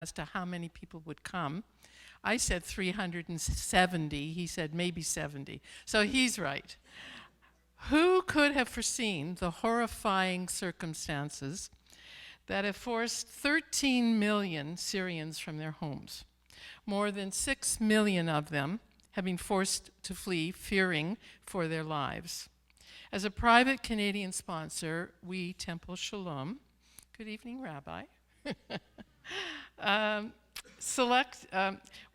as to how many people would come. I said 370. He said maybe 70. So he's right. Who could have foreseen the horrifying circumstances that have forced 13 million Syrians from their homes? More than 6 million of them have been forced to flee, fearing for their lives. As a private Canadian sponsor, we, Temple Shalom, good evening, Rabbi,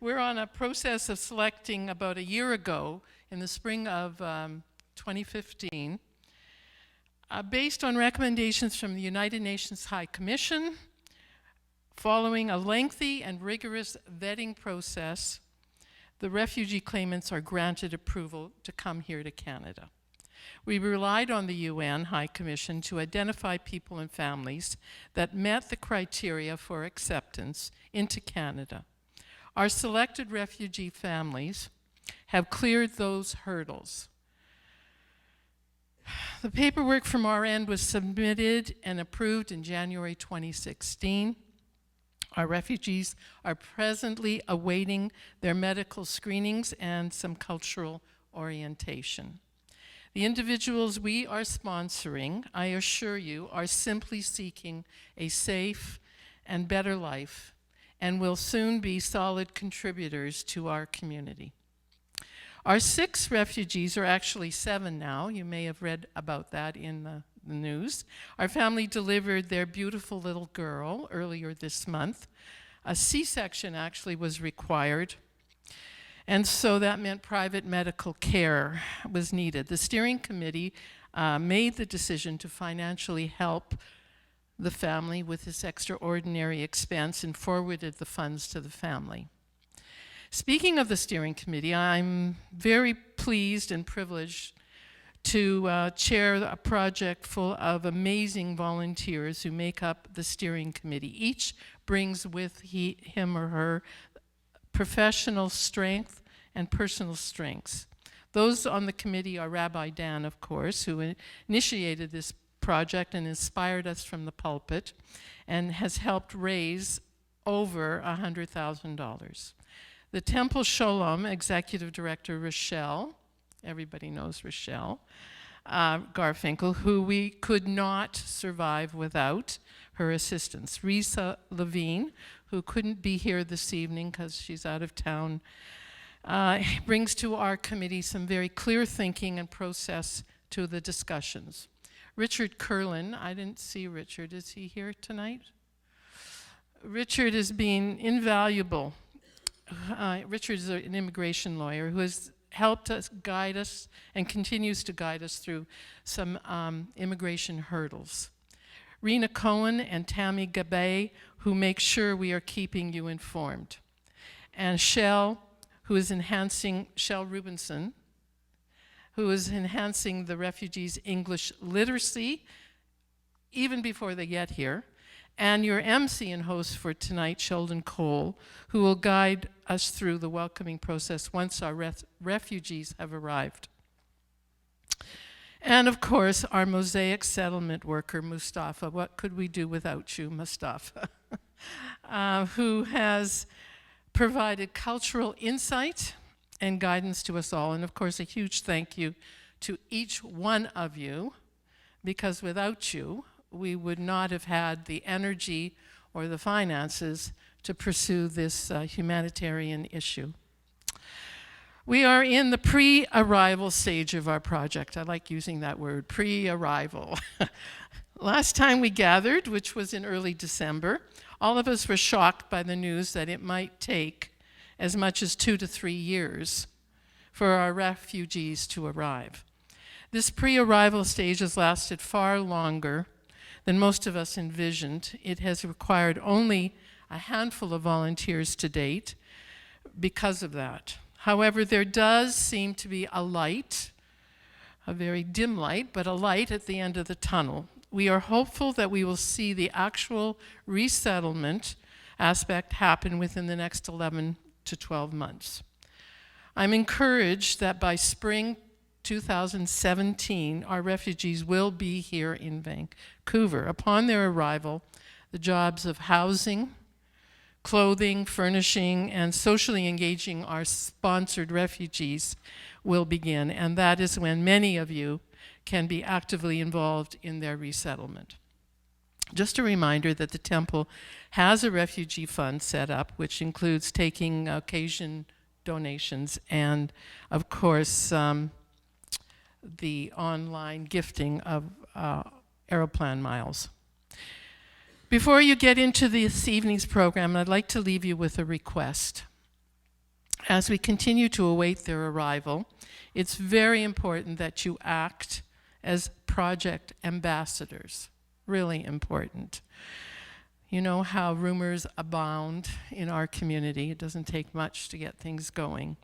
we're on a process of selecting about a year ago, in the spring of 2015, based on recommendations from the United Nations High Commission, following a lengthy and rigorous vetting process, the refugee claimants are granted approval to come here to Canada. We relied on the UN High Commission to identify people and families that met the criteria for acceptance into Canada. Our selected refugee families have cleared those hurdles. The paperwork from our end was submitted and approved in January 2016. Our refugees are presently awaiting their medical screenings and some cultural orientation. The individuals we are sponsoring, I assure you, are simply seeking a safe and better life and will soon be solid contributors to our community. Our 6 refugees, or actually 7 now, you may have read about that in the news. Our family delivered their beautiful little girl earlier this month. A C-section actually was required, and so that meant private medical care was needed. The steering committee made the decision to financially help the family with this extraordinary expense and forwarded the funds to the family. Speaking of the steering committee, I'm very pleased and privileged to chair a project full of amazing volunteers who make up the steering committee. Each brings with him or her professional strength and personal strengths. Those on the committee are Rabbi Dan, of course, who initiated this project and inspired us from the pulpit and has helped raise over $100,000. The Temple Shalom Executive Director, Rochelle, everybody knows Rochelle Garfinkel, who we could not survive without her assistance. Risa Levine, who couldn't be here this evening because she's out of town, brings to our committee some very clear thinking and process to the discussions. Richard Curlin, I didn't see Richard. Is he here tonight? Richard has been invaluable. Richard is an immigration lawyer who has helped us, guide us, and continues to guide us through some immigration hurdles. Rena Cohen and Tammy Gabay, who make sure we are keeping you informed. And Shell Rubinson, who is enhancing the refugees' English literacy even before they get here. And your MC and host for tonight, Sheldon Cole, who will guide us through the welcoming process once our refugees have arrived. And of course, our Mosaic settlement worker, Mustafa. What could we do without you, Mustafa? Who has provided cultural insight and guidance to us all. And of course, a huge thank you to each one of you, because without you, we would not have had the energy or the finances to pursue this humanitarian issue. We are in the pre-arrival stage of our project. I like using that word, pre-arrival. Last time we gathered, which was in early December, all of us were shocked by the news that it might take as much as 2 to 3 years for our refugees to arrive. This pre-arrival stage has lasted far longer than most of us envisioned. It has required only a handful of volunteers to date because of that. However, there does seem to be a light, a very dim light, but a light at the end of the tunnel. We are hopeful that we will see the actual resettlement aspect happen within the next 11 to 12 months. I'm encouraged that by spring 2017, our refugees will be here in Vancouver. Upon their arrival, the jobs of housing, clothing, furnishing, and socially engaging our sponsored refugees will begin, and that is when many of you can be actively involved in their resettlement. Just a reminder that the temple has a refugee fund set up, which includes taking occasion donations and, of course, the online gifting of Aeroplan miles. Before you get into this evening's program, I'd like to leave you with a request. As we continue to await their arrival, it's very important that you act as project ambassadors. Really important. You know how rumors abound in our community. It doesn't take much to get things going.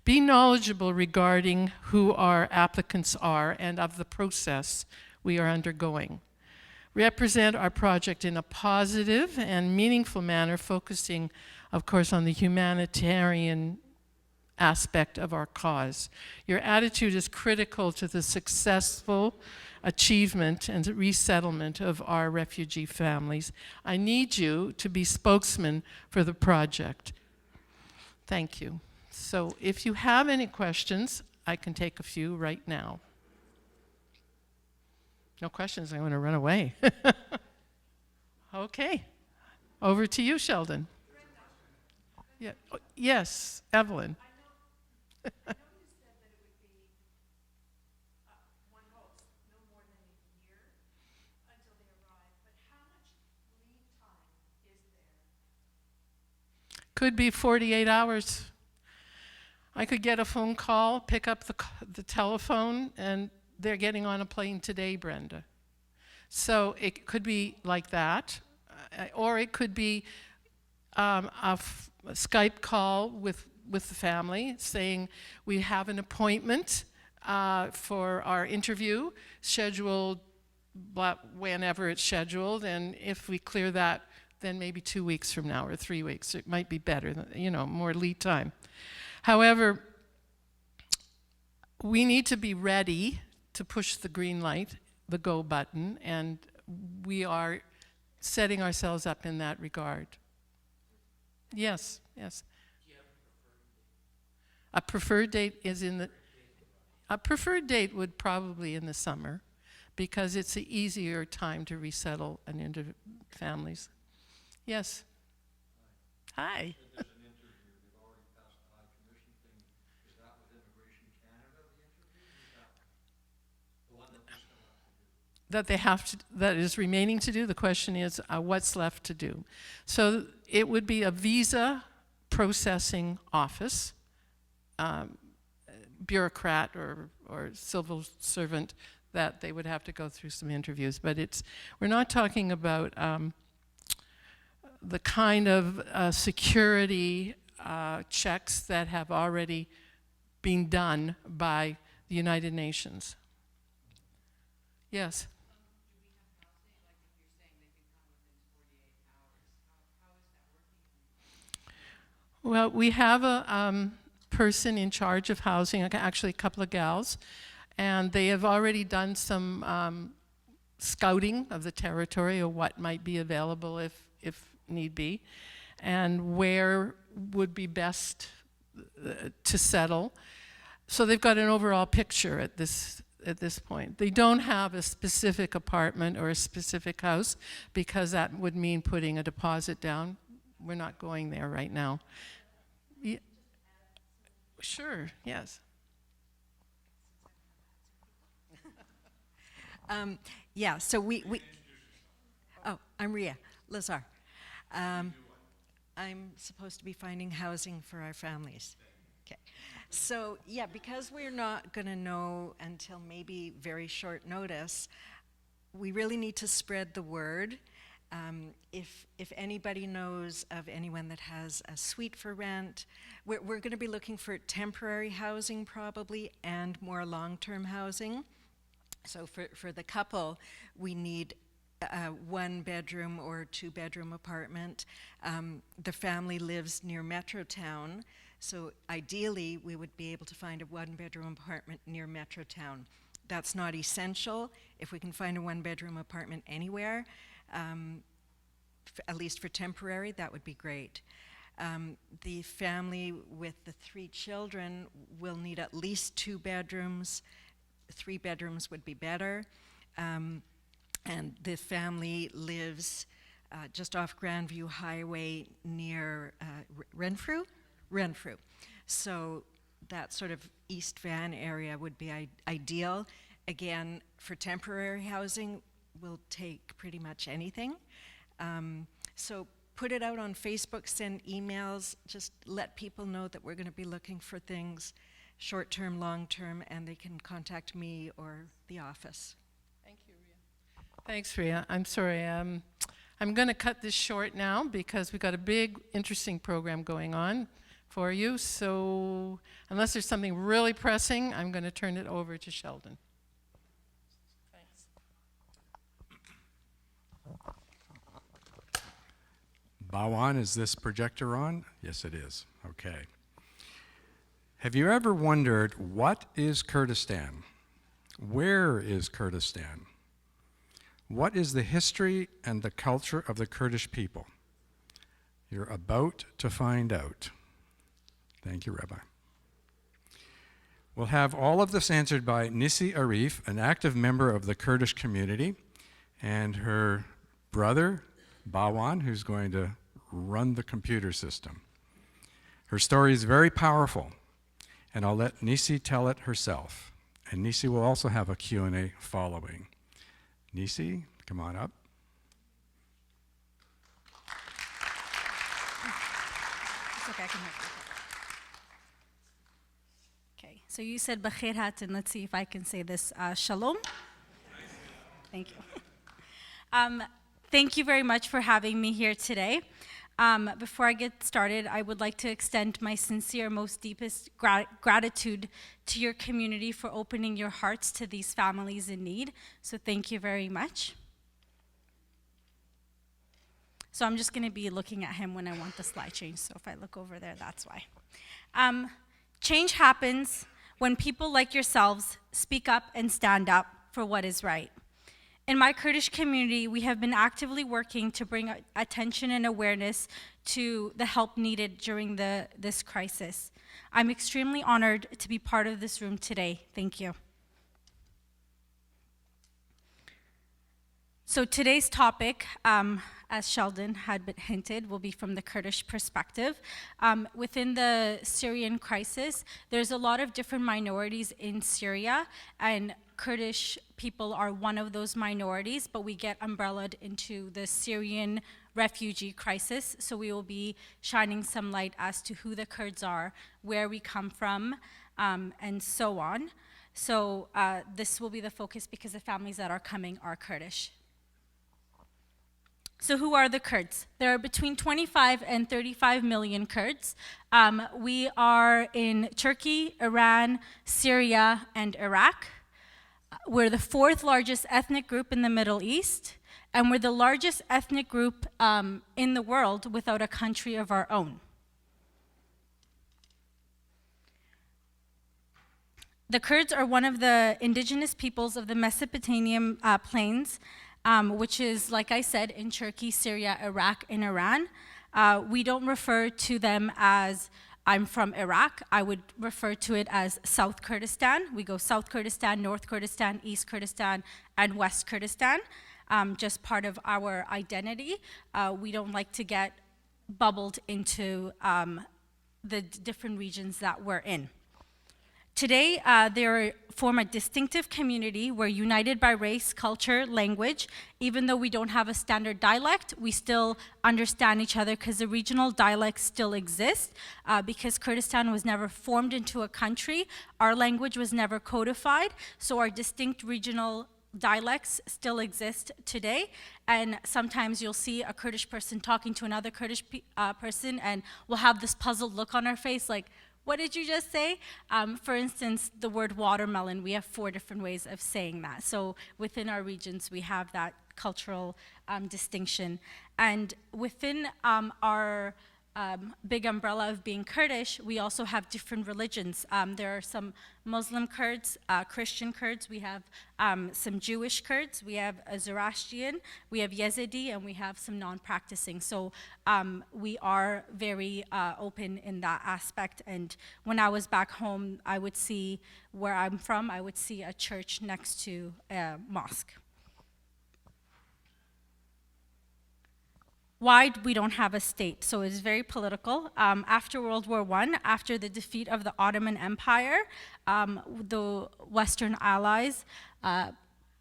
Be knowledgeable regarding who our applicants are and of the process we are undergoing. Represent our project in a positive and meaningful manner, focusing, of course, on the humanitarian aspect of our cause. Your attitude is critical to the successful achievement and resettlement of our refugee families. I need you to be spokesman for the project. Thank you. So if you have any questions, I can take a few right now. No questions, I'm going to run away. Okay. Over to you, Sheldon. Yeah. Oh, yes, Evelyn. I know you said that it would be one host, no more than a year until they arrive, but how much lead time is there? Could be 48 hours. I could get a phone call, pick up the telephone, and they're getting on a plane today, Brenda. So it could be like that, or it could be a Skype call with the family saying we have an appointment for our interview scheduled whenever it's scheduled, and if we clear that, then maybe 2 weeks from now or 3 weeks. It might be better, more lead time. However, we need to be ready to push the green light, the go button, and we are setting ourselves up in that regard. Yes, yes. Do you have A preferred date is a preferred date would probably in the summer, because it's an easier time to resettle and into families. Yes. Hi. There's an interview. They've already passed the High Commission thing. Is that with Immigration Canada, the interview? Is that the one that they still have to do? That they have to, that is remaining to do. The question is, what's left to do? So it would be a visa processing office, bureaucrat or civil servant, that they would have to go through some interviews. But we're not talking about the kind of security checks that have already been done by the United Nations. Yes? Well, we have a person in charge of housing, actually a couple of gals, and they have already done some scouting of the territory or what might be available if need be, and where would be best to settle. So they've got an overall picture at this point. They don't have a specific apartment or a specific house, because that would mean putting a deposit down. We're not going there right now. Yeah. Sure, yes. Yeah, so we oh, I'm Ria Lazar. I'm supposed to be finding housing for our families. Okay. So, yeah, because we're not going to know until maybe very short notice, we really need to spread the word. If anybody knows of anyone that has a suite for rent, we're going to be looking for temporary housing probably, and more long-term housing. So for the couple, we need a 1-bedroom or 2-bedroom apartment. The family lives near Metrotown, so ideally we would be able to find a 1-bedroom apartment near Metrotown. That's not essential. If we can find a 1-bedroom apartment anywhere, at least for temporary, that would be great. The family with the 3 children will need at least 2 bedrooms. 3 bedrooms would be better. And the family lives just off Grandview Highway near Renfrew? Renfrew. So that sort of East Van area would be ideal. Again, for temporary housing, we'll take pretty much anything. So put it out on Facebook, send emails, just let people know that we're going to be looking for things short-term, long-term, and they can contact me or the office. Thank you, Rhea. Thanks, Rhea. I'm sorry. I'm going to cut this short now because we've got a big, interesting program going on for you. So unless there's something really pressing, I'm going to turn it over to Sheldon. Thanks. Bawan, is this projector on? Yes, it is. Okay. Have you ever wondered, what is Kurdistan? Where is Kurdistan? What is the history and the culture of the Kurdish people? You're about to find out. Thank you, Rabbi. We'll have all of this answered by Nisi Arif, an active member of the Kurdish community, and her brother, Bawan, who's going to run the computer system. Her story is very powerful, and I'll let Nisi tell it herself. And Nisi will also have a Q&A following. Nisi, come on up. It's okay, I can help you. Okay, so you said Bakhair hat, and let's see if I can say this. Shalom. Thank you. Thank you very much for having me here today. Before I get started, I would like to extend my sincere, most deepest gratitude to your community for opening your hearts to these families in need. So thank you very much. So I'm just going to be looking at him when I want the slide change. So if I look over there, that's why. Change happens when people like yourselves speak up and stand up for what is right. In my Kurdish community, we have been actively working to bring attention and awareness to the help needed during this crisis. I'm extremely honored to be part of this room today. Thank you. So today's topic, as Sheldon had been hinted, will be from the Kurdish perspective. Within the Syrian crisis, there's a lot of different minorities in Syria, and Kurdish people are one of those minorities, but we get umbrellaed into the Syrian refugee crisis. So we will be shining some light as to who the Kurds are, where we come from, and so on. So this will be the focus because the families that are coming are Kurdish. So who are the Kurds? There are between 25 and 35 million Kurds. We are in Turkey, Iran, Syria, and Iraq. We're the 4th largest ethnic group in the Middle East, and we're the largest ethnic group in the world without a country of our own. The Kurds are one of the indigenous peoples of the Mesopotamian plains, which is, like I said, in Turkey, Syria, Iraq, and Iran. We don't refer to them as I'm from Iraq. I would refer to it as South Kurdistan. We go South Kurdistan, North Kurdistan, East Kurdistan, and West Kurdistan, just part of our identity. We don't like to get bubbled into the different regions that we're in. Today, they form a distinctive community. We're united by race, culture, language. Even though we don't have a standard dialect, we still understand each other because the regional dialects still exist. Because Kurdistan was never formed into a country, our language was never codified, so our distinct regional dialects still exist today. And sometimes you'll see a Kurdish person talking to another Kurdish person, and we'll have this puzzled look on our face like, what did you just say? For instance, the word watermelon, we have 4 different ways of saying that. So within our regions, we have that cultural distinction. And within our big umbrella of being Kurdish, we also have different religions. There are some Muslim Kurds, Christian Kurds, we have some Jewish Kurds, we have a Zoroastrian, we have Yazidi, and we have some non-practicing. So we are very open in that aspect. And when I was back home, I would see, where I'm from, I would see a church next to a mosque. Why we don't have a state? So it's very political. After World War I, after the defeat of the Ottoman Empire, the Western Allies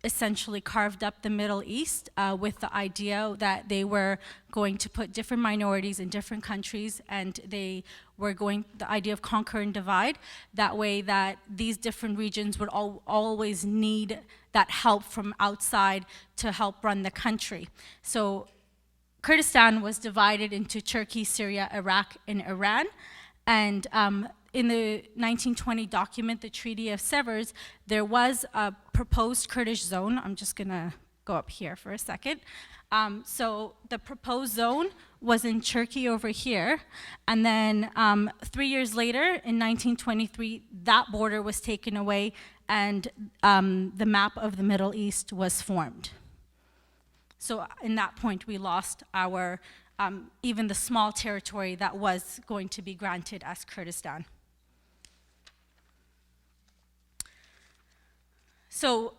essentially carved up the Middle East with the idea that they were going to put different minorities in different countries, and they were going, the idea of conquer and divide, that way that these different regions would always need that help from outside to help run the country. So Kurdistan was divided into Turkey, Syria, Iraq, and Iran. And in the 1920 document, the Treaty of Sevres, there was a proposed Kurdish zone. I'm just going to go up here for a second. So the proposed zone was in Turkey over here. And then 3 years later, in 1923, that border was taken away, and the map of the Middle East was formed. So in that point, we lost our, even the small territory that was going to be granted as Kurdistan. So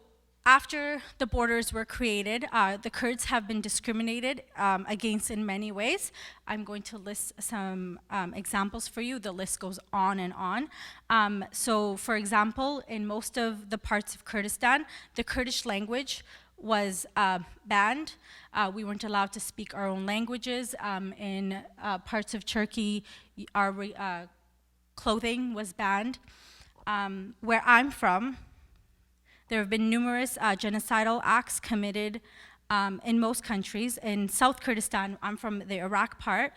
after the borders were created, the Kurds have been discriminated against in many ways. I'm going to list some examples for you. The list goes on and on. So for example, in most of the parts of Kurdistan, the Kurdish language was banned. We weren't allowed to speak our own languages. In parts of Turkey, our clothing was banned. Where I'm from, there have been numerous genocidal acts committed in most countries. In South Kurdistan, I'm from the Iraq part.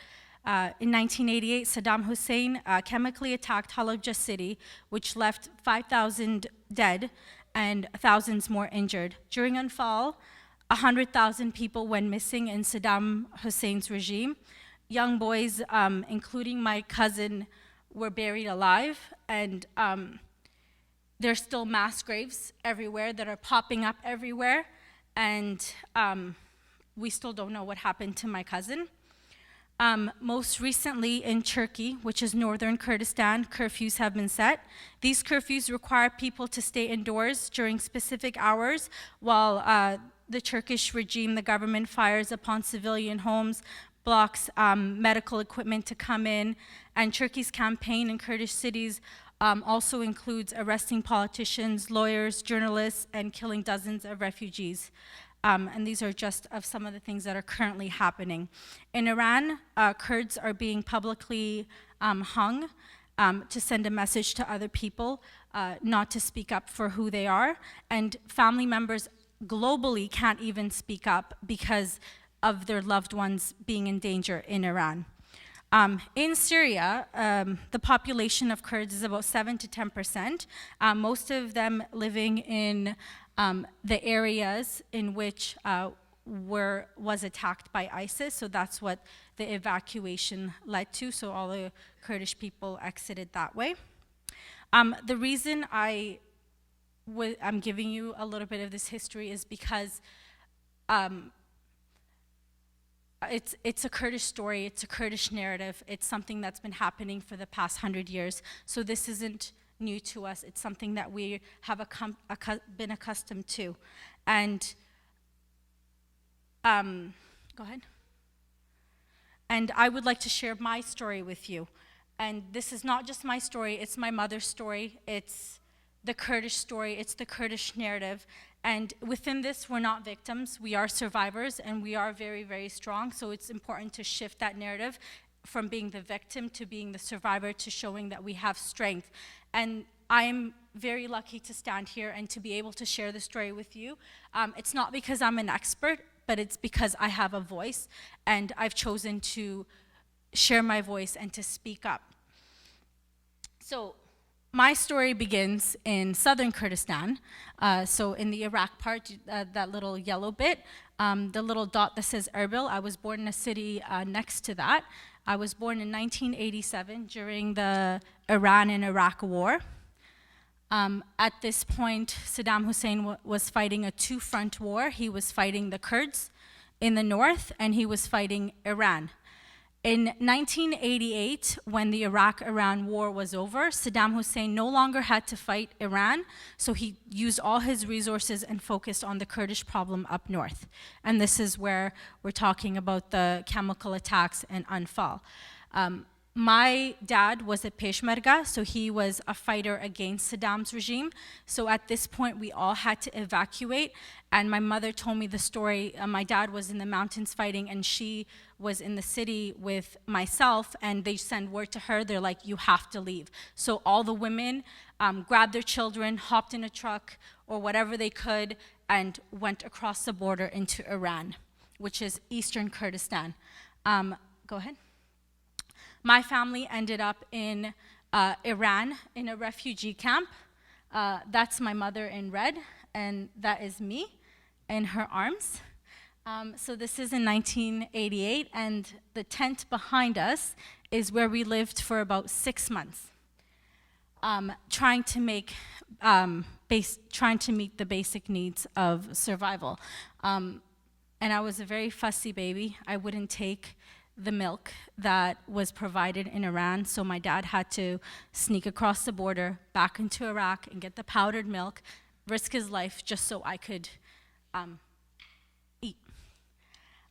In 1988, Saddam Hussein chemically attacked Halabja city, which left 5,000 dead and thousands more injured. During Anfal, 100,000 people went missing in Saddam Hussein's regime. Young boys, including my cousin, were buried alive, and there's still mass graves everywhere that are popping up everywhere, and we still don't know what happened to my cousin. Most recently in Turkey, which is northern Kurdistan, curfews have been set. These curfews require people to stay indoors during specific hours while the Turkish regime, the government, fires upon civilian homes, blocks medical equipment to come in, and Turkey's campaign in Kurdish cities also includes arresting politicians, lawyers, journalists, and killing dozens of refugees. And these are just of some of the things that are currently happening. In Iran, Kurds are being publicly hung to send a message to other people not to speak up for who they are. And family members globally can't even speak up because of their loved ones being in danger in Iran. In Syria, the population of Kurds is about 7 to 10%, most of them living in the areas in which was attacked by ISIS, so that's what the evacuation led to, so all the Kurdish people exited that way. The reason I'm giving you a little bit of this history is because it's a Kurdish story, it's a Kurdish narrative, it's something that's been happening for the past 100 years, so this isn't new to us. It's something that we have been accustomed to. And go ahead. And I would like to share my story with you. And this is not just my story, it's my mother's story, it's the Kurdish story, it's the Kurdish narrative. And within this, we're not victims, we are survivors, and we are very, very strong. So it's important to shift that narrative from being the victim to being the survivor, to showing that we have strength. And I'm very lucky to stand here and to be able to share this story with you. It's not because I'm an expert, but it's because I have a voice, and I've chosen to share my voice and to speak up. So my story begins in southern Kurdistan, so in the Iraq part, that little yellow bit, the little dot that says Erbil. I was born in a city next to that. I was born in 1987 during the Iran and Iraq War. At this point, Saddam Hussein was fighting a two-front war. He was fighting the Kurds in the north, and he was fighting Iran. In 1988, when the Iraq-Iran war was over, Saddam Hussein no longer had to fight Iran, so he used all his resources and focused on the Kurdish problem up north. And this is where we're talking about the chemical attacks and Anfal. My dad was a Peshmerga, so he was a fighter against Saddam's regime. So at this point, we all had to evacuate. And my mother told me the story. My dad was in the mountains fighting, and she was in the city with myself, and they send word to her. They're like, you have to leave. So all the women grabbed their children, hopped in a truck or whatever they could, and went across the border into Iran, which is eastern Kurdistan. Go ahead. My family ended up in Iran in a refugee camp. That's my mother in red, and that is me in her arms. So this is in 1988, and the tent behind us is where we lived for about 6 months, trying to meet the basic needs of survival. And I was a very fussy baby. I wouldn't take the milk that was provided in Iran, so my dad had to sneak across the border back into Iraq and get the powdered milk, risk his life just so I could eat.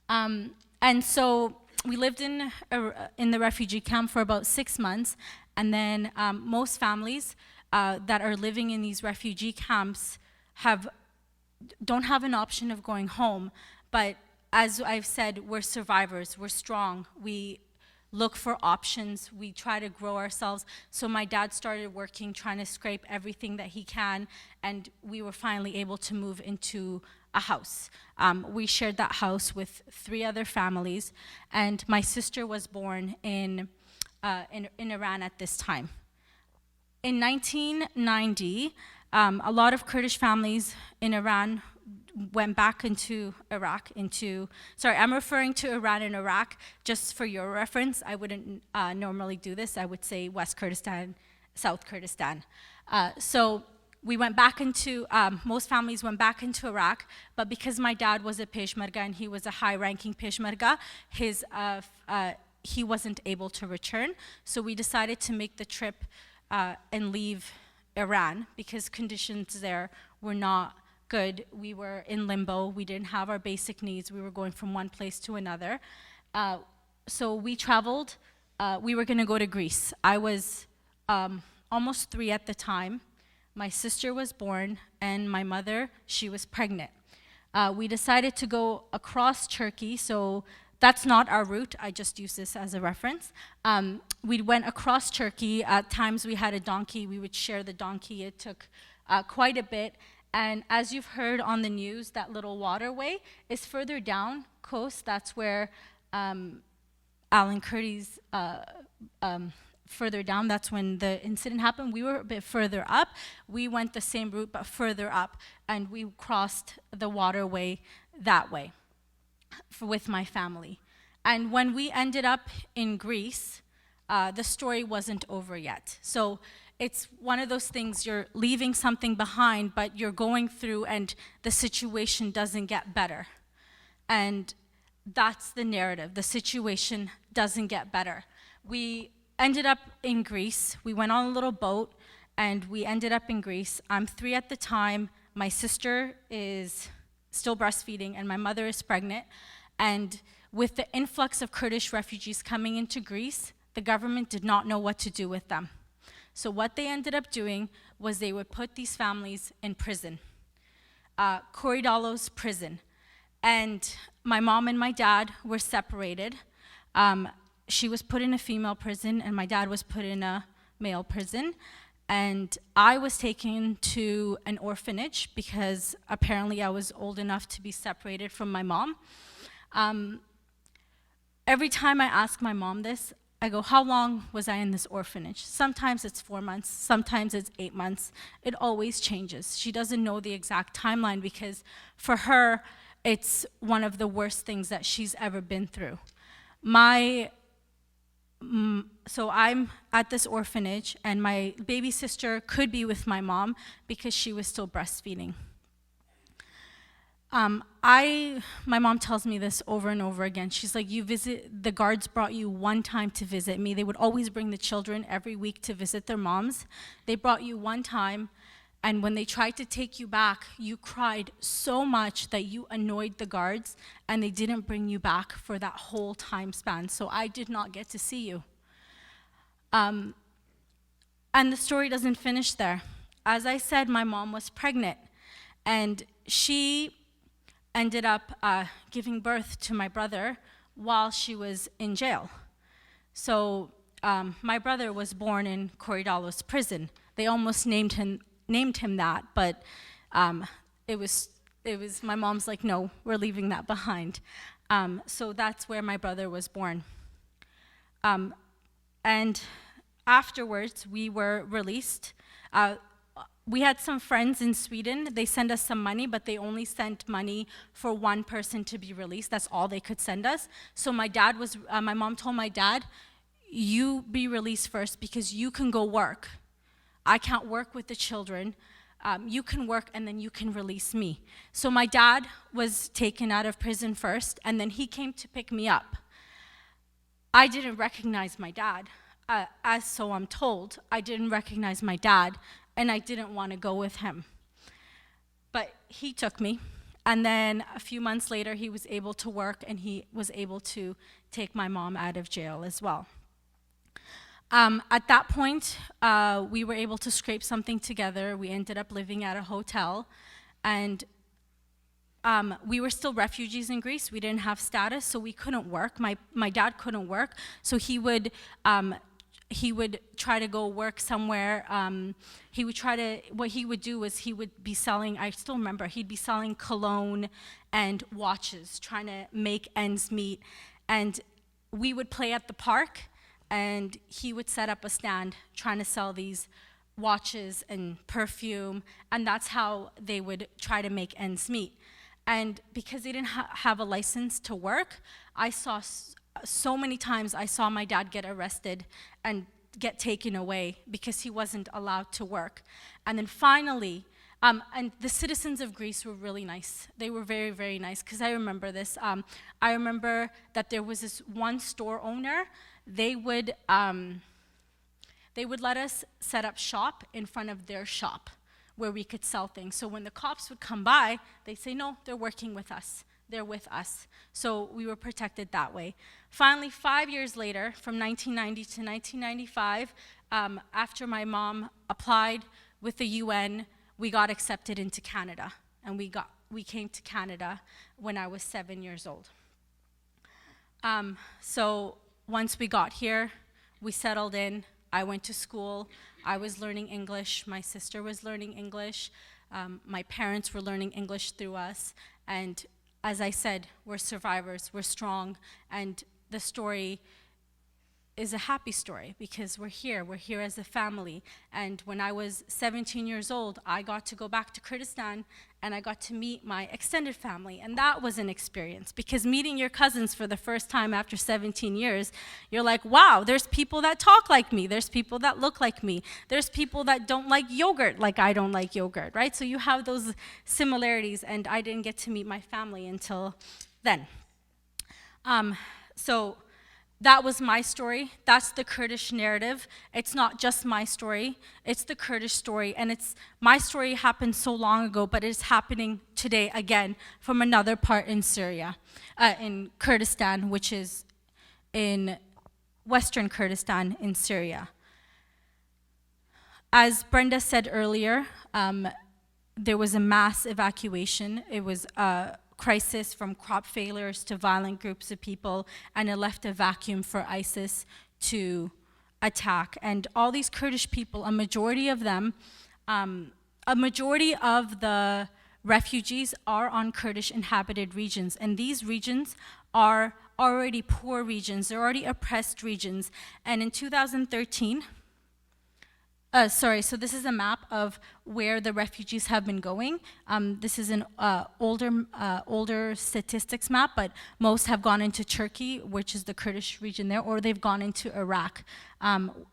And so we lived in the refugee camp for about 6 months, and then most families that are living in these refugee camps don't have an option of going home, but as I've said, we're survivors, we're strong, we look for options, we try to grow ourselves. So my dad started working, trying to scrape everything that he can, and we were finally able to move into a house. We shared that house with 3 other families, and my sister was born in Iran at this time. In 1990, a lot of Kurdish families in Iran went back into Iraq, I'm referring to Iran and Iraq just for your reference. I wouldn't normally do this. I would say West Kurdistan, South Kurdistan. So we went back into, most families went back into Iraq, but because my dad was a Peshmerga and he was a high-ranking Peshmerga, he wasn't able to return. So we decided to make the trip and leave Iran because conditions there were not good. We were in limbo. We didn't have our basic needs. We were going from one place to another. So we traveled. We were going to go to Greece. I was almost 3 at the time. My sister was born, and my mother, she was pregnant. We decided to go across Turkey, so that's not our route. I just use this as a reference. We went across Turkey. At times we had a donkey. We would share the donkey. It took quite a bit. And as you've heard on the news, that little waterway is further down coast. That's where Alan Kurdi's further down. That's when the incident happened. We were a bit further up. We went the same route, but further up, and we crossed the waterway that way with my family. And when we ended up in Greece, the story wasn't over yet. So it's one of those things, you're leaving something behind, but you're going through and the situation doesn't get better. And that's the narrative. The situation doesn't get better. We ended up in Greece. We went on a little boat and we ended up in Greece. I'm 3 at the time. My sister is still breastfeeding and my mother is pregnant. And with the influx of Kurdish refugees coming into Greece, the government did not know what to do with them. So what they ended up doing was they would put these families in prison, Korydallos prison. And my mom and my dad were separated. She was put in a female prison and my dad was put in a male prison. And I was taken to an orphanage because apparently I was old enough to be separated from my mom. Every time I ask my mom this, I go, how long was I in this orphanage? Sometimes it's 4 months, sometimes it's 8 months. It always changes. She doesn't know the exact timeline because for her, it's one of the worst things that she's ever been through. My So I'm at this orphanage, and my baby sister could be with my mom because she was still breastfeeding. My mom tells me this over and over again. She's like, the guards brought you one time to visit me. They would always bring the children every week to visit their moms. They brought you one time, and when they tried to take you back, you cried so much that you annoyed the guards, and they didn't bring you back for that whole time span. So I did not get to see you. And the story doesn't finish there. As I said, my mom was pregnant, and she ended up giving birth to my brother while she was in jail. So my brother was born in Kurdish prison. They almost named him that, but it was my mom's like, no, we're leaving that behind. So that's where my brother was born. And afterwards, we were released. We had some friends in Sweden. They sent us some money, but they only sent money for one person to be released. That's all they could send us. So my mom told my dad, you be released first because you can go work. I can't work with the children. You can work and then you can release me. So my dad was taken out of prison first, and then he came to pick me up. I didn't recognize my dad, as so I'm told. I didn't recognize my dad, and I didn't want to go with him. But he took me, and then a few months later, he was able to work, and he was able to take my mom out of jail as well. At that point, we were able to scrape something together. We ended up living at a hotel, and we were still refugees in Greece. We didn't have status, so we couldn't work. My dad couldn't work, so he would try to go work somewhere. What he would do was he would be selling, I still remember, he'd be selling cologne and watches, trying to make ends meet. And we would play at the park, and he would set up a stand trying to sell these watches and perfume, and that's how they would try to make ends meet. And because they didn't have a license to work, I saw so many times I saw my dad get arrested and get taken away because he wasn't allowed to work. And then finally, and the citizens of Greece were really nice. They were very, very nice, because I remember this. I remember that there was this one store owner. They would let us set up shop in front of their shop where we could sell things. So when the cops would come by, they'd say, no, they're working with us. They're with us. So we were protected that way. Finally, 5 years later, from 1990 to 1995, after my mom applied with the UN, we got accepted into Canada. And we came to Canada when I was 7 years old. So once we got here, we settled in. I went to school. I was learning English. My sister was learning English. My parents were learning English through us. And as I said, we're survivors, we're strong, and the story is a happy story because we're here as a family. And when I was 17 years old, I got to go back to Kurdistan, and I got to meet my extended family, and that was an experience, because meeting your cousins for the first time after 17 years, you're like, wow, there's people that talk like me, there's people that look like me, there's people that don't like yogurt like I don't like yogurt, right? So you have those similarities, and I didn't get to meet my family until then. So that was my story. That's the Kurdish narrative. It's not just my story. It's the Kurdish story. And my story happened so long ago, but it's happening today again from another part in Syria, in Kurdistan, which is in Western Kurdistan in Syria. As Brenda said earlier, there was a mass evacuation. It was a crisis from crop failures to violent groups of people, and it left a vacuum for ISIS to attack. And all these Kurdish people, a majority of them, a majority of the refugees are on Kurdish inhabited regions, and these regions are already poor regions, they're already oppressed regions. And in 2013, So this is a map of where the refugees have been going. This is an older statistics map, but most have gone into Turkey, which is the Kurdish region there, or they've gone into Iraq,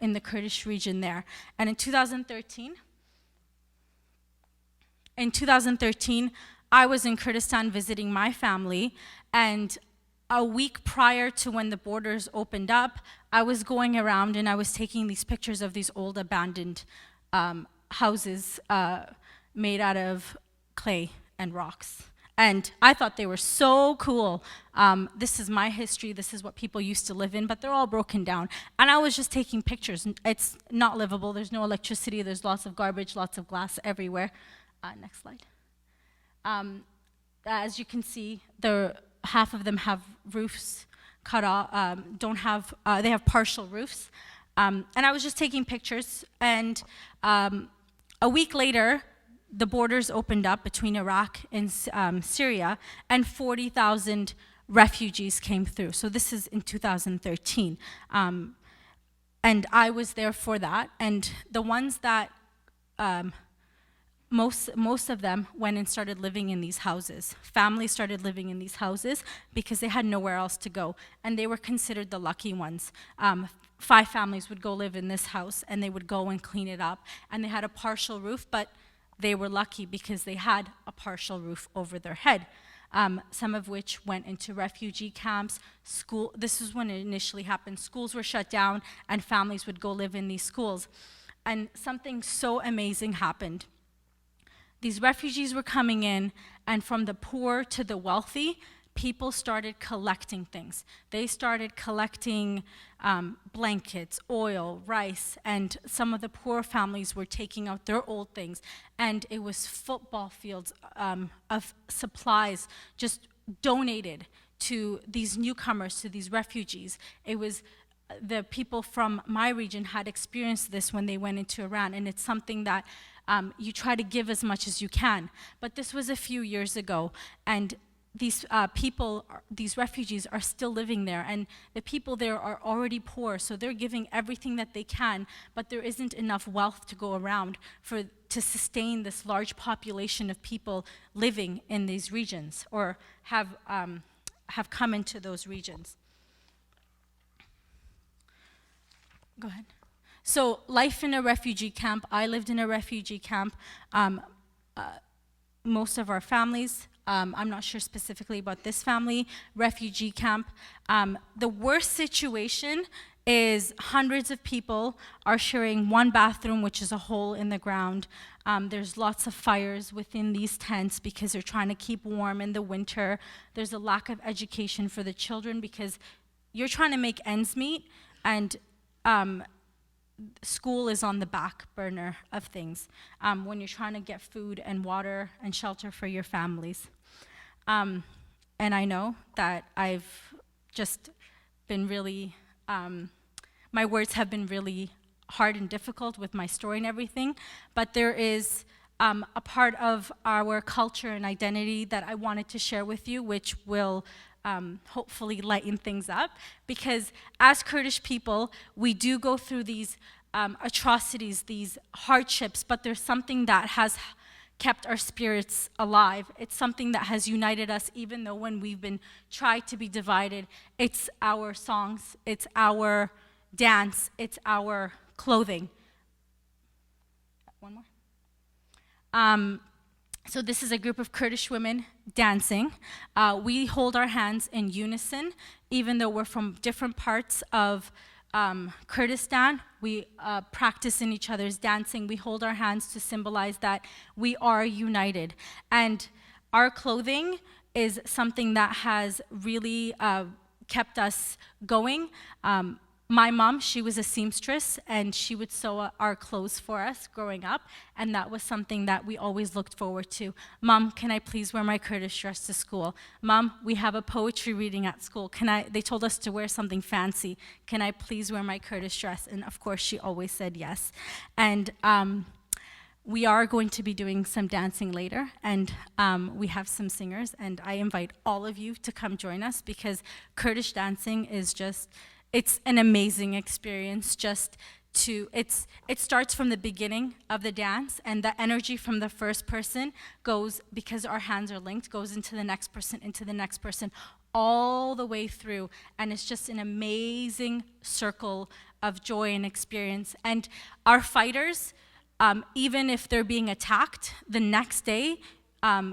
in the Kurdish region there. And in 2013, I was in Kurdistan visiting my family, and a week prior to when the borders opened up, I was going around and I was taking these pictures of these old abandoned houses made out of clay and rocks. And I thought they were so cool. This is my history, this is what people used to live in, but they're all broken down. And I was just taking pictures. It's not livable, there's no electricity, there's lots of garbage, lots of glass everywhere. Next slide. As you can see, half of them have roofs cut off, they have partial roofs. And I was just taking pictures, and a week later, the borders opened up between Iraq and Syria, and 40,000 refugees came through. So this is in 2013. And I was there for that, and the ones that most of them went and started living in these houses. Families started living in these houses because they had nowhere else to go, and they were considered the lucky ones. 5 families would go live in this house, and they would go and clean it up, and they had a partial roof, but they were lucky because they had a partial roof over their head. Some of which went into refugee camps. This is when it initially happened. Schools were shut down, and families would go live in these schools. And something so amazing happened. These refugees were coming in, and from the poor to the wealthy, people started collecting things. They started collecting blankets, oil, rice, and some of the poor families were taking out their old things. And it was football fields of supplies just donated to these newcomers, to these refugees. It was the people from my region had experienced this when they went into Iran, and it's something that you try to give as much as you can. But this was a few years ago, and these these refugees are still living there, and the people there are already poor, so they're giving everything that they can, but there isn't enough wealth to go around to sustain this large population of people living in these regions, or have come into those regions. Go ahead. So life in a refugee camp, I lived in a refugee camp. Most of our families, I'm not sure specifically about this family, refugee camp. The worst situation is hundreds of people are sharing one bathroom, which is a hole in the ground. There's lots of fires within these tents because they're trying to keep warm in the winter. There's a lack of education for the children because you're trying to make ends meet, and school is on the back burner of things when you're trying to get food and water and shelter for your families. And I know that I've just been really, my words have been really hard and difficult with my story and everything, but there is a part of our culture and identity that I wanted to share with you, which will hopefully lighten things up, because as Kurdish people, we do go through these atrocities, these hardships, but there's something that has kept our spirits alive. It's something that has united us, even though when we've been tried to be divided. It's our songs, it's our dance, it's our clothing. One more. So this is a group of Kurdish women dancing. We hold our hands in unison, even though we're from different parts of Kurdistan. We practice in each other's dancing. We hold our hands to symbolize that we are united. And our clothing is something that has really kept us going. My mom, she was a seamstress, and she would sew our clothes for us growing up, and that was something that we always looked forward to. Mom, can I please wear my Kurdish dress to school? Mom, we have a poetry reading at school. They told us to wear something fancy. Can I please wear my Kurdish dress? And of course, she always said yes. And we are going to be doing some dancing later, and we have some singers, and I invite all of you to come join us, because Kurdish dancing is just, it's an amazing experience just it starts from the beginning of the dance, and the energy from the first person goes, because our hands are linked, goes into the next person, all the way through, and it's just an amazing circle of joy and experience. And our fighters, even if they're being attacked, the next day,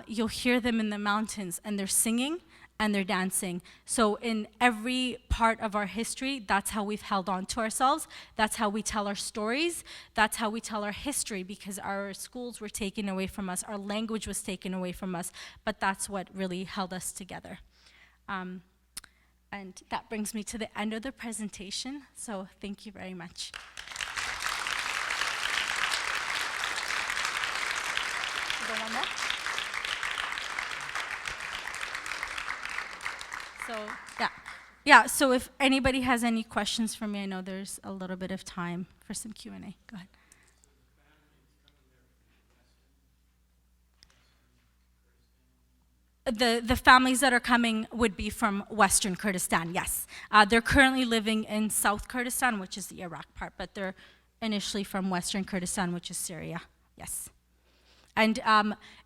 you'll hear them in the mountains, and they're singing, and they're dancing. So in every part of our history, that's how we've held on to ourselves. That's how we tell our stories. That's how we tell our history, because our schools were taken away from us. Our language was taken away from us. But that's what really held us together. And that brings me to the end of the presentation. So thank you very much. Go one more. So, yeah. So if anybody has any questions for me, I know there's a little bit of time for some Q&A. Go ahead. The families that are coming would be from Western Kurdistan, yes. They're currently living in South Kurdistan, which is the Iraq part, but they're initially from Western Kurdistan, which is Syria, yes. And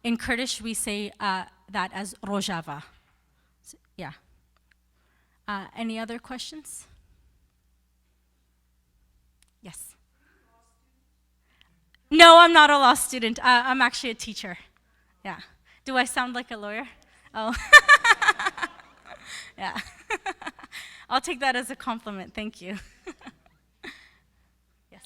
in Kurdish, we say that as Rojava. So, yeah. Any other questions? Yes. No, I'm not a law student. I'm actually a teacher. Yeah. Do I sound like a lawyer? Oh. Yeah. I'll take that as a compliment. Thank you. Yes.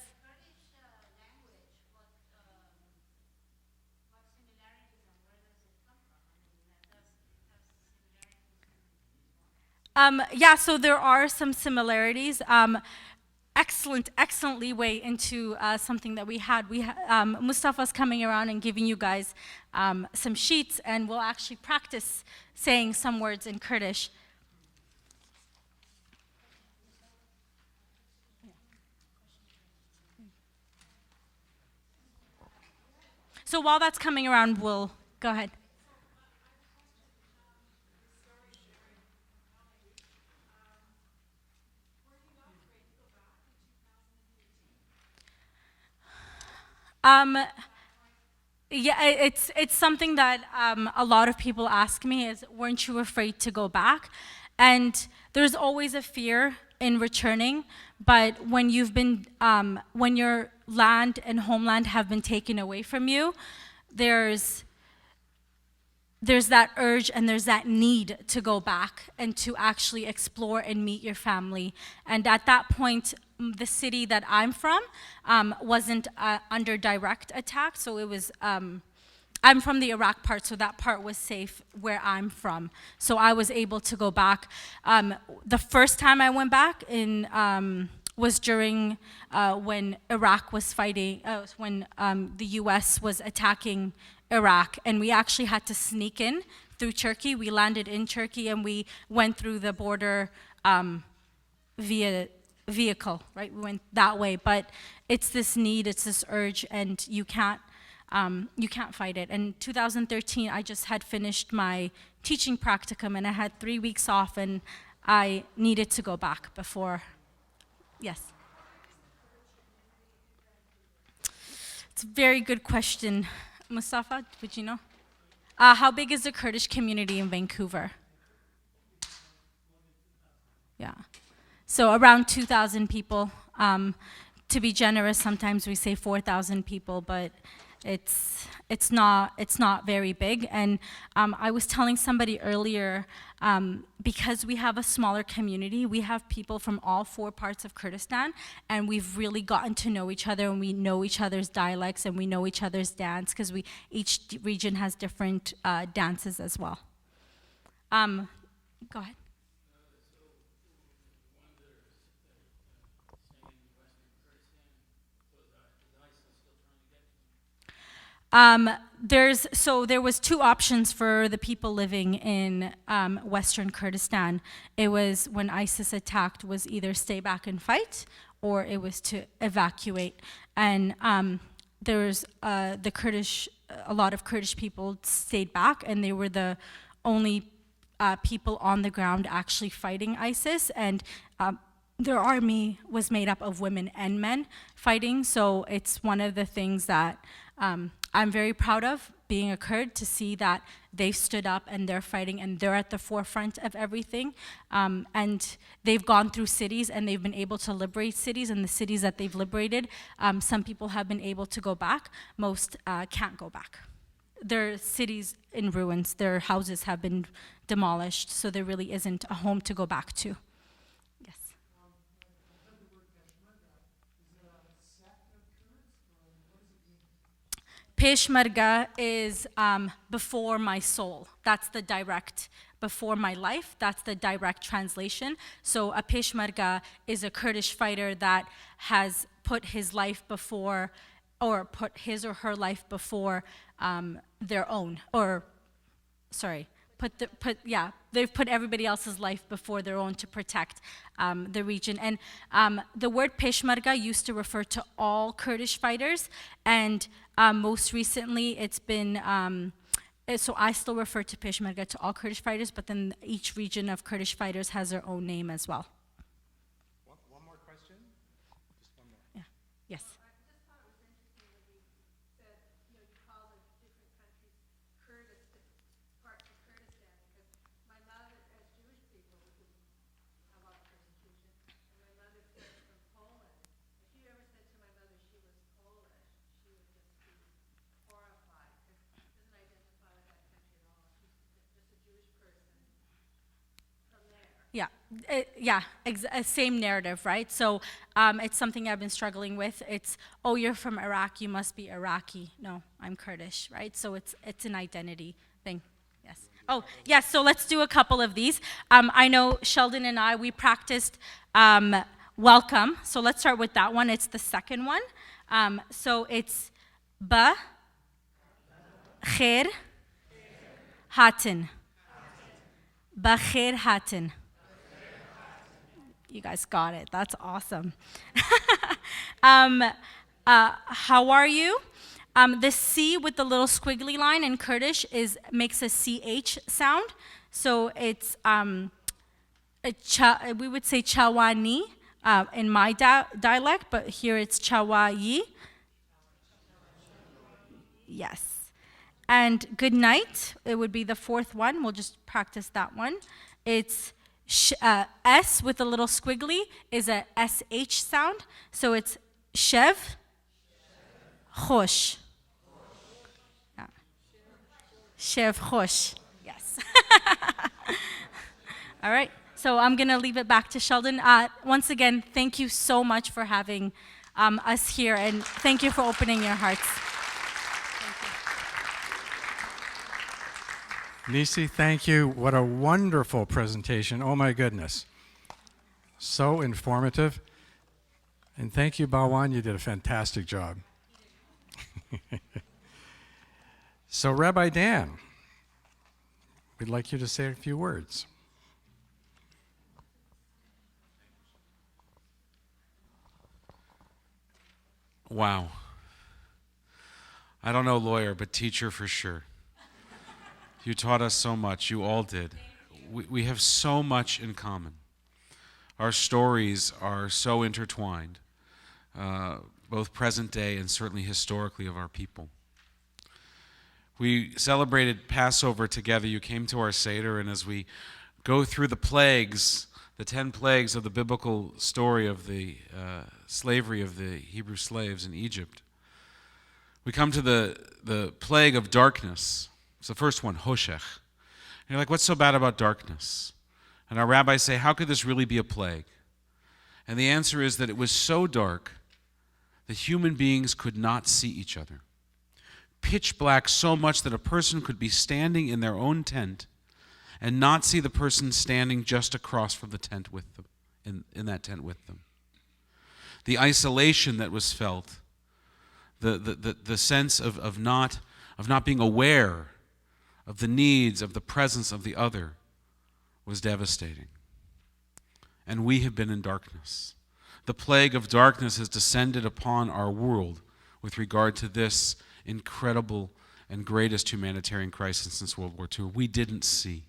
Yeah, so there are some similarities. Excellent leeway into something that we had. Mustafa's coming around and giving you guys some sheets, and we'll actually practice saying some words in Kurdish. So while that's coming around, we'll go ahead. Yeah, it's something that a lot of people ask me is, weren't you afraid to go back? And there's always a fear in returning, but when you've been, when your land and homeland have been taken away from you, there's that urge and there's that need to go back and to actually explore and meet your family. And at that point, the city that I'm from wasn't under direct attack, so it was, I'm from the Iraq part, so that part was safe where I'm from. So I was able to go back. The first time I went back was during when Iraq was fighting, when the US was attacking Iraq, and we actually had to sneak in through Turkey. We landed in Turkey and we went through the border via vehicle, right? We went that way, but it's this need, it's this urge, and you can't fight it. In 2013, I just had finished my teaching practicum, and I had 3 weeks off, and I needed to go back before. Yes. It's a very good question. Mustafa, would you know? How big is the Kurdish community in Vancouver? Yeah. So around 2,000 people. To be generous, sometimes we say 4,000 people, but it's not very big. And I was telling somebody earlier, because we have a smaller community, we have people from all 4 parts of Kurdistan, and we've really gotten to know each other, and we know each other's dialects, and we know each other's dance, because each region has different dances as well. Go ahead. There was 2 options for the people living in Western Kurdistan. It was, when ISIS attacked, was either stay back and fight, or it was to evacuate. And there was the Kurdish, a lot of Kurdish people stayed back, and they were the only people on the ground actually fighting ISIS. And their army was made up of women and men fighting. So it's one of the things that I'm very proud of, being a Kurd, to see that they've stood up and they're fighting and they're at the forefront of everything. And they've gone through cities and they've been able to liberate cities, and the cities that they've liberated, some people have been able to go back, most can't go back. Their cities in ruins, their houses have been demolished, so there really isn't a home to go back to. Yes. Peshmerga is before my soul. That's the direct, before my life, that's the direct translation. So a Peshmerga is a Kurdish fighter that has put his life before, or put his or her life before their own, or sorry, they've put everybody else's life before their own to protect the region. And the word Peshmerga used to refer to all Kurdish fighters, and most recently it's been, so I still refer to Peshmerga to all Kurdish fighters, but then each region of Kurdish fighters has their own name as well. One more question? Just one more. Yeah. Yes. Yeah, same narrative, right? So it's something I've been struggling with. It's, oh, you're from Iraq, you must be Iraqi. No, I'm Kurdish, right? So it's an identity thing. Yes. Oh, yes, so let's do a couple of these. I know Sheldon and I, we practiced welcome. So let's start with that one. It's the second one. So it's ba, khair, hatin. Ba khair hatin. You guys got it. That's awesome. How are you? The C with the little squiggly line in Kurdish makes a CH sound. So it's, we would say chawani in my dialect, but here it's chawayi. Yes. And good night, it would be the fourth one. We'll just practice that one. It's S with a little squiggly is a SH sound. So it's shev, khosh. Yeah. Shev khosh. Yes. All right. So I'm going to leave it back to Sheldon. Once again, thank you so much for having us here, and thank you for opening your hearts. Nisi, thank you. What a wonderful presentation. Oh my goodness. So informative. And thank you, Bawan. You did a fantastic job. So, Rabbi Dan, we'd like you to say a few words. Wow. I don't know lawyer, but teacher for sure. You taught us so much. You all did. We have so much in common. Our stories are so intertwined, both present day and certainly historically of our people. We celebrated Passover together. You came to our Seder, and as we go through the plagues, the 10 plagues of the biblical story of the slavery of the Hebrew slaves in Egypt, we come to the plague of darkness. It's the first one, Hoshech. And you're like, what's so bad about darkness? And our rabbis say, how could this really be a plague? And the answer is that it was so dark that human beings could not see each other. Pitch black so much that a person could be standing in their own tent and not see the person standing just across from the tent with them, in that tent with them. The isolation that was felt, the sense of not being aware of the needs, of the presence of the other, was devastating. And we have been in darkness. The plague of darkness has descended upon our world with regard to this incredible and greatest humanitarian crisis since World War II. We didn't see.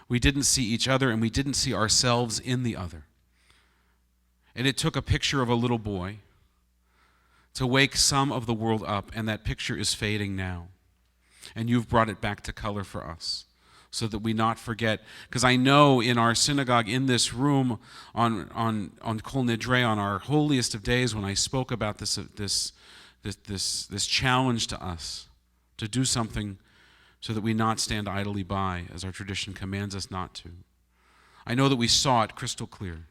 We didn't see each other, and we didn't see ourselves in the other. And it took a picture of a little boy to wake some of the world up, and that picture is fading now. And you've brought it back to color for us so that we not forget. Because I know in our synagogue, in this room, on Kol Nidre, on our holiest of days, when I spoke about this challenge to us to do something so that we not stand idly by, as our tradition commands us not to. I know that we saw it crystal clear.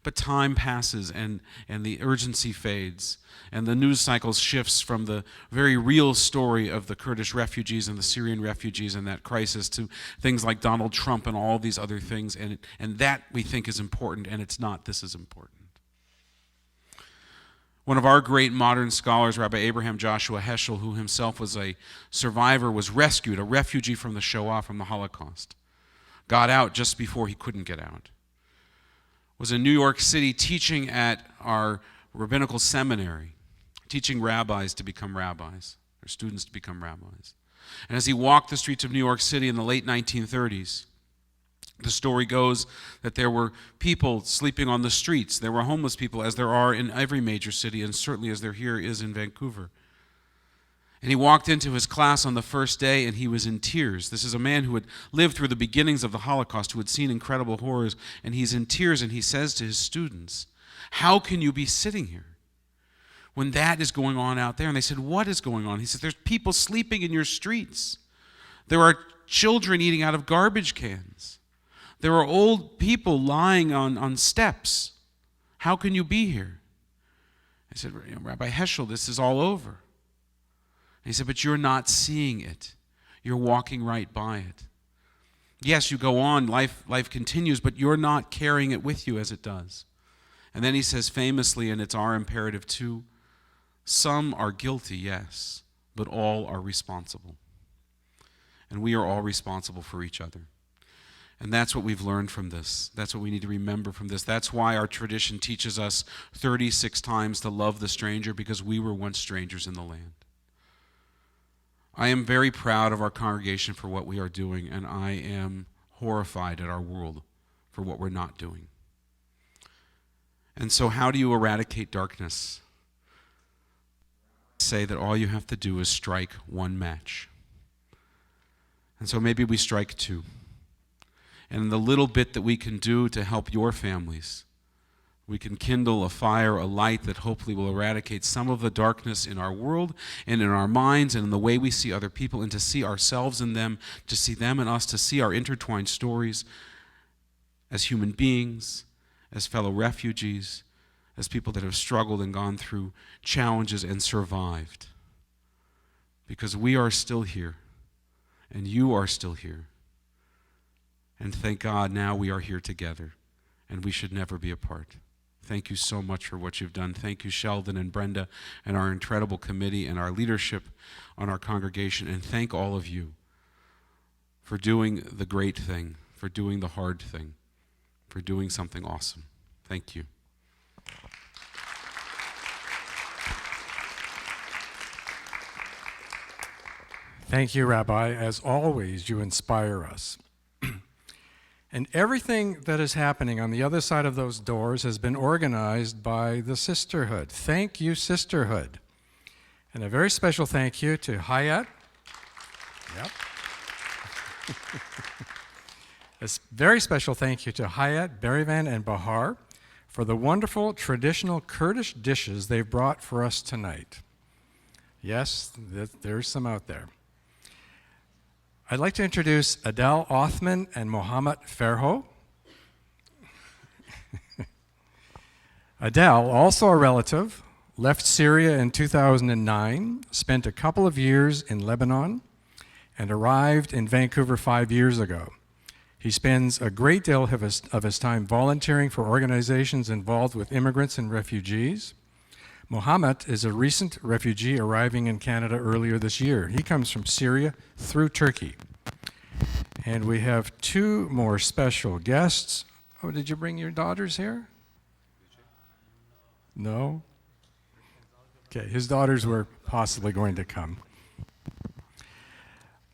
But time passes and the urgency fades, and the news cycle shifts from the very real story of the Kurdish refugees and the Syrian refugees and that crisis to things like Donald Trump and all these other things, and that we think is important, and it's not. This is important. One of our great modern scholars, Rabbi Abraham Joshua Heschel, who himself was a survivor, was rescued, a refugee from the Shoah, from the Holocaust. Got out just before he couldn't get out. Was in New York City teaching at our rabbinical seminary, teaching rabbis to become rabbis, or students to become rabbis. And as he walked the streets of New York City in the late 1930s, the story goes that there were people sleeping on the streets. There were homeless people, as there are in every major city, and certainly as there here is in Vancouver. And he walked into his class on the first day, and he was in tears. This is a man who had lived through the beginnings of the Holocaust, who had seen incredible horrors, and he's in tears, and he says to his students, "How can you be sitting here when that is going on out there?" And they said, "What is going on?" He said, "There's people sleeping in your streets. There are children eating out of garbage cans. There are old people lying on steps. How can you be here?" I said, "Rabbi Heschel, this is all over." And he said, "But you're not seeing it. You're walking right by it. Yes, you go on, life continues, but you're not carrying it with you as it does." And then he says famously, and it's our imperative too, some are guilty, yes, but all are responsible. And we are all responsible for each other. And that's what we've learned from this. That's what we need to remember from this. That's why our tradition teaches us 36 times to love the stranger, because we were once strangers in the land. I am very proud of our congregation for what we are doing, and I am horrified at our world for what we're not doing. And so how do you eradicate darkness? Say that all you have to do is strike one match. And so maybe we strike two. And the little bit that we can do to help your families, we can kindle a fire, a light that hopefully will eradicate some of the darkness in our world and in our minds and in the way we see other people, and to see ourselves in them, to see them in us, to see our intertwined stories as human beings, as fellow refugees, as people that have struggled and gone through challenges and survived. Because we are still here, and you are still here. And thank God now we are here together, and we should never be apart. Thank you so much for what you've done. Thank you, Sheldon and Brenda, and our incredible committee and our leadership on our congregation. And thank all of you for doing the great thing, for doing the hard thing, for doing something awesome. Thank you. Thank you, Rabbi. As always, you inspire us. And everything that is happening on the other side of those doors has been organized by the Sisterhood. Thank you, Sisterhood. And a very special thank you to Hayat. Yep. A very special thank you to Hayat, Berivan, and Bahar for the wonderful traditional Kurdish dishes they've brought for us tonight. Yes, there's some out there. I'd like to introduce Adel Othman and Mohammed Ferho. Adel, also a relative, left Syria in 2009, spent a couple of years in Lebanon, and arrived in Vancouver 5 years ago. He spends a great deal of his time volunteering for organizations involved with immigrants and refugees. Mohammed is a recent refugee arriving in Canada earlier this year. He comes from Syria through Turkey. And we have two more special guests. Oh, did you bring your daughters here? No? Okay, his daughters were possibly going to come.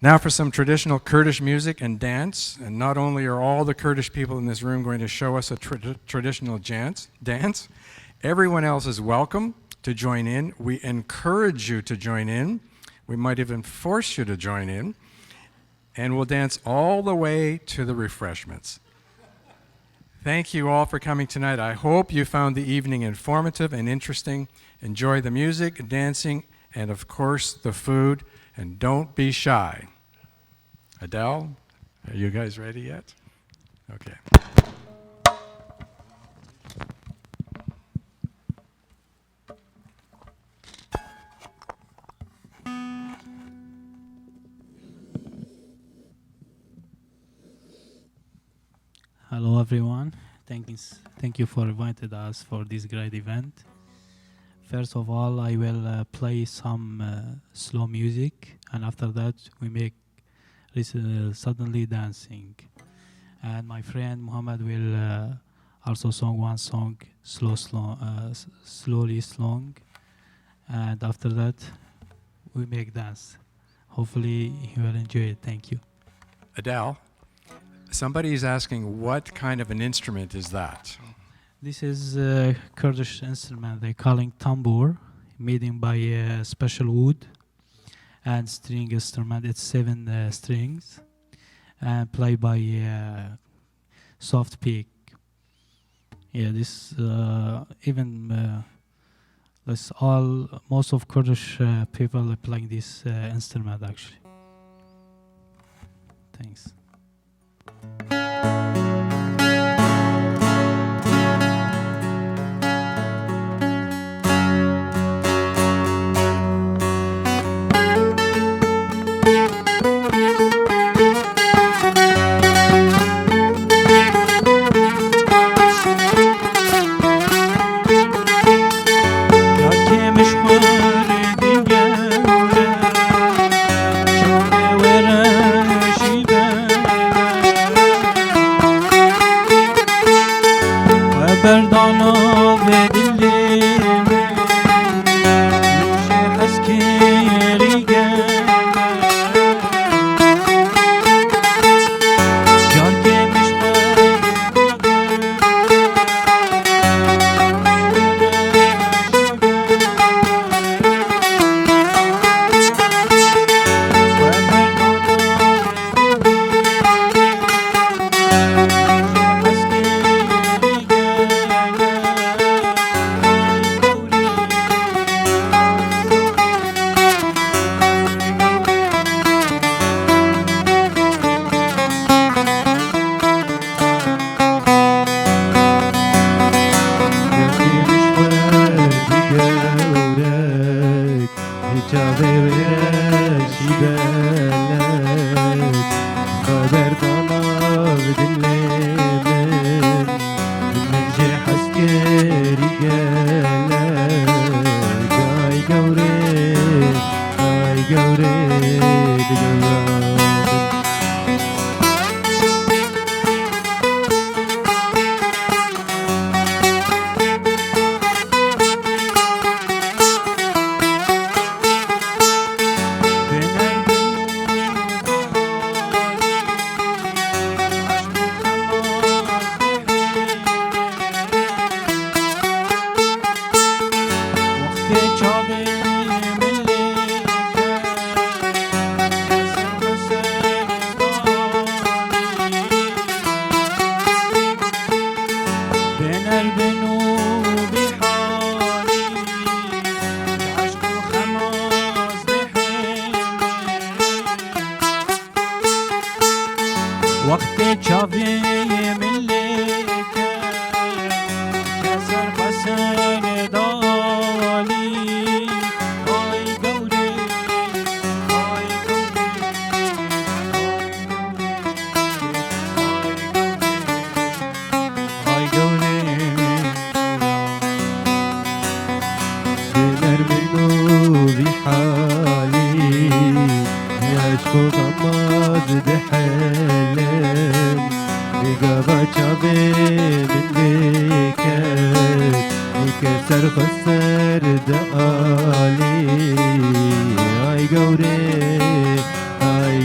Now for some traditional Kurdish music and dance. And not only are all the Kurdish people in this room going to show us a traditional dance, everyone else is welcome to join in. We encourage you to join in. We might even force you to join in. And we'll dance all the way to the refreshments. Thank you all for coming tonight. I hope you found the evening informative and interesting. Enjoy the music, dancing, and of course the food. And don't be shy. Adele, are you guys ready yet? Okay. Hello everyone. Thank you for inviting us for this great event. First of all, I will play some slow music, and after that we make suddenly dancing. And my friend Muhammad will also sing one song slowly song, and after that we make dance. Hopefully you will enjoy it. Thank you. Adele, somebody is asking what kind of an instrument is that? This is a Kurdish instrument they calling tambur, made by special wood and string instrument. It's 7 strings and played by soft pick. Yeah, this most of Kurdish people are playing this instrument actually. Thanks.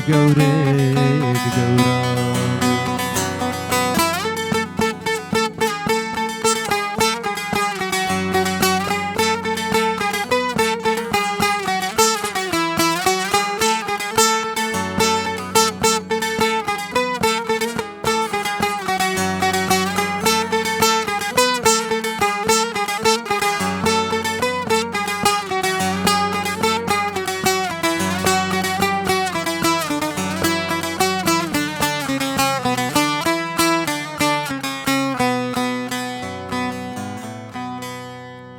قورد قوران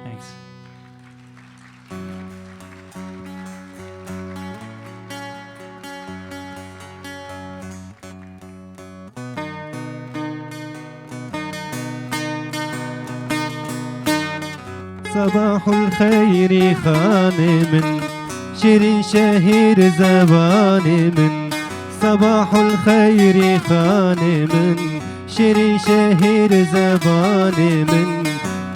Thanks. صباح الخير خانم شيرين شهير زبان من صباح الخير خانم شيرين شهير زبان من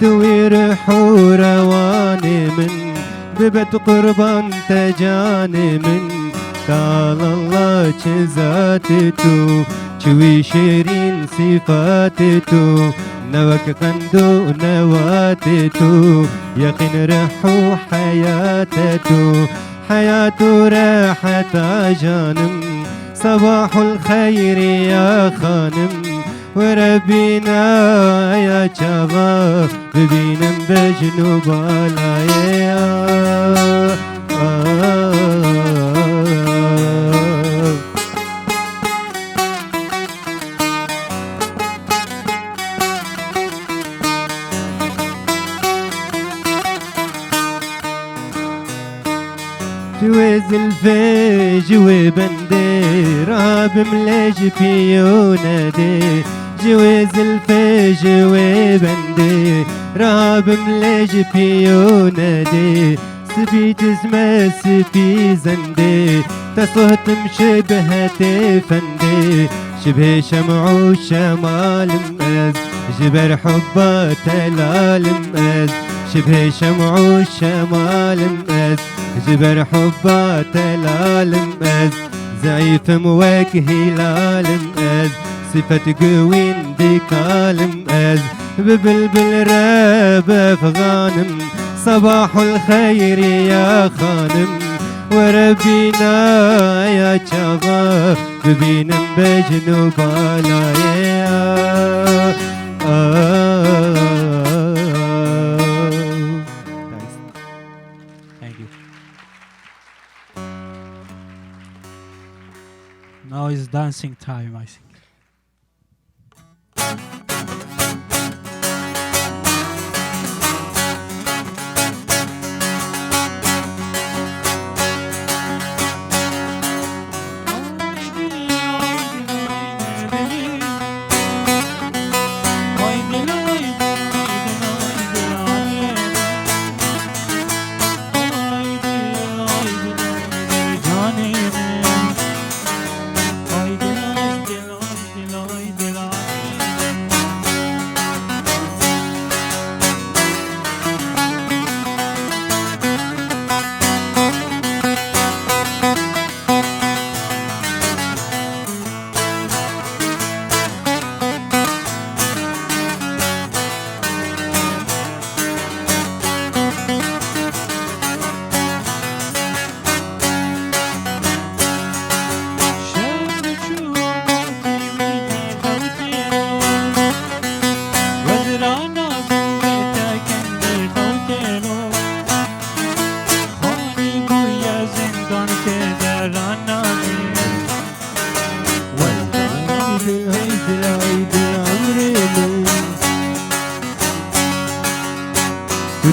دوير حور وان من ببت قربان تجان من قال الله جزاتتو شوي شيرين صفاتتو نوك قندو نواتتو يقين رحو حياتتو حياته راحت جانم صباح الخير يا خانم وربينا يا شباب ببينم بجنوب يا جوز الفيج وبندي راب ملاج بيونا دي جوز الفيج وبندي راب ملاج بيونا دي سبيت اسمه سبي زندي تصهت مشبه تفندي شبه شمع وشمال مأز جبر حبه تلال مأز شبه شمع وشمال مأز جبر حبه تلال مأز زعيف موك هلال مأز صفة قوين ديكال مأز ببلبل راب أفغانم صباح الخير يا خانم وربينا يا شباب ببينم بجنوب يا Thank you. Now is dancing time, I think.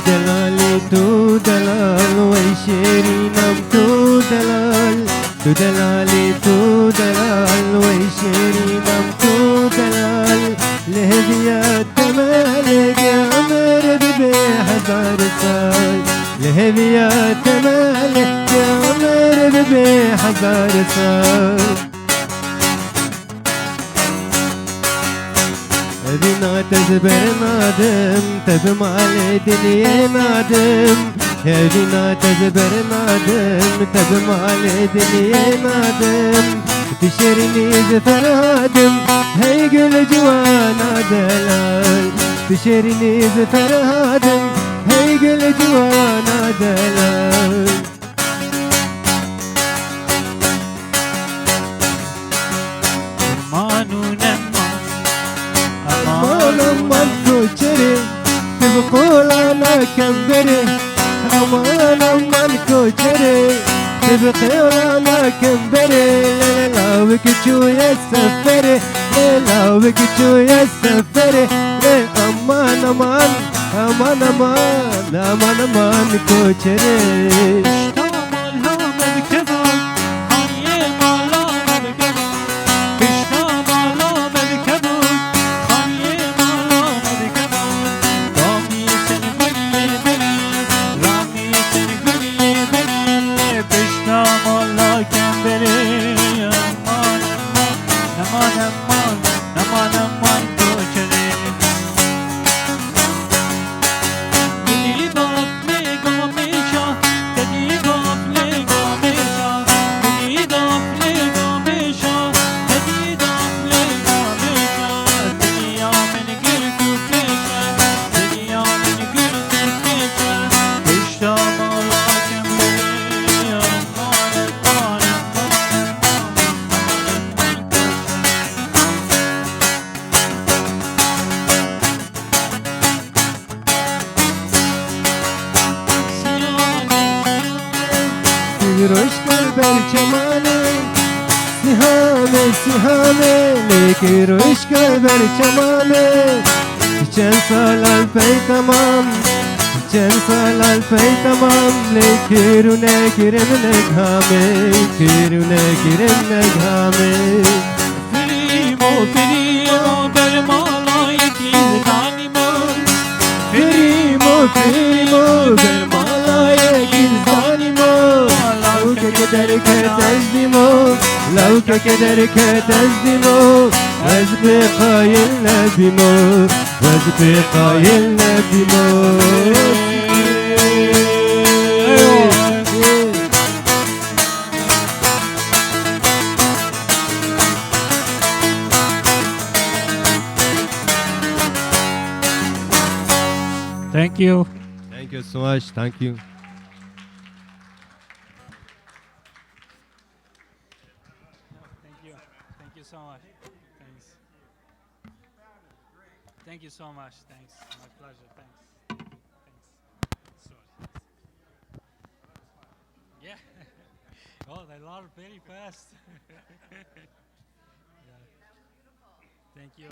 دلالي تو دلال ويشيري نم تو دلال تو دلالي تو دلال ويشيري نم تو دلال لهديات مالك يا عمر بحزار سال لهديات مالك يا عمر بحزار سال هذينا تزبر نادم تبمال دنيا نادم هذينا تزبر نادم تبمال دنيا نادم تشرني زفر هادم هي قل جوانا دلال تشرني زفر هادم هي قل جوانا دلال aman koçeri tibqul ana kemberi aman koçeri tibqul ana kemberi la wikchu yasferi la wikchu yasferi aman koçeri Roşkar berçamane Sihame Leki roşkar berçamane Geçen sal alfey tamam Geçen sal alfey tamam Leki rune kirem neghame Kirune kirem neghame Firimo bermalay gizdanimo Firimo bermalay gizdanimo كدرك تجدمو لو كدرك تجدمو وزبقى يلبمو وزبقى يلبمو Thank you. Thank you so much. Thank you. Thank you so much. Thanks. Thank you so much. Thanks. My pleasure. Thanks. Thanks. Sorry. Yeah. Oh, they learn very fast. Yeah. Thank you.